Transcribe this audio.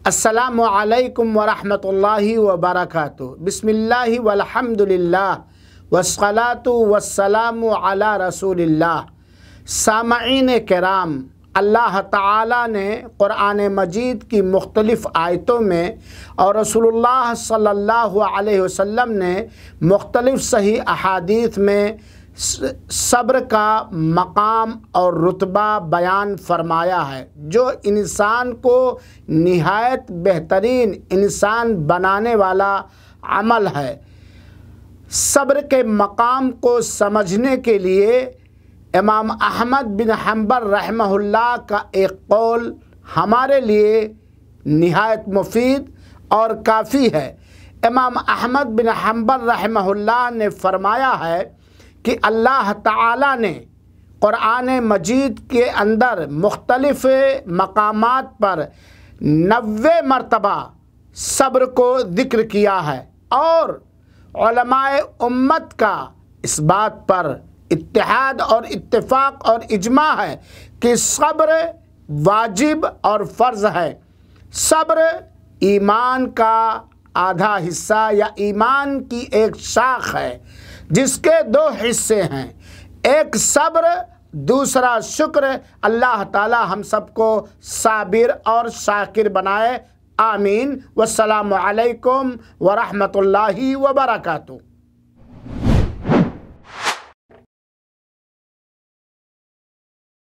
अस्सलामु अलैकुम वरहमतुल्लाहि वबरकातुहू। बिस्मिल्लाहि वल्हम्दुलिल्लाह वस्सलातु वस्सलामु अला रसूलिल्लाह। सामईन किराम, अल्लाह ताला ने कुरान मजीद की मुख्तलिफ़ आयतों में और रसूलुल्लाह सल्लल्लाहु अलैहि वसल्लम ने मुख्तलिफ़ सही अहादीस में सब्र का मकाम और रुतबा बयान फरमाया है, जो इंसान को निहायत बेहतरीन इंसान बनाने वाला अमल है। सब्र के मकाम को समझने के लिए इमाम अहमद बिन हम्बल रहमहुल्लाह का एक कौल हमारे लिए निहायत मुफीद और काफ़ी है। इमाम अहमद बिन हम्बल रहमहुल्लाह ने फरमाया है कि अल्लाह ताला ने कुरान मजीद के अंदर मुख्तलिफ़ मकामात पर 90 मरतबा सब्र को ज़िक्र किया है और उलमाए उम्मत का इस बात पर इत्तेहाद और इत्तेफाक और इजमा है कि सब्र वाजिब और फ़र्ज़ है। सब्र ईमान का आधा हिस्सा या ईमान की एक शाख है, जिसके दो हिस्से हैं, एक सब्र, दूसरा शुक्र। अल्लाह ताला हम सबको साबिर और शाकिर बनाए। आमीन। वस्सलामु अलैकुम वरहमतुल्लाहि वबरकातुहू।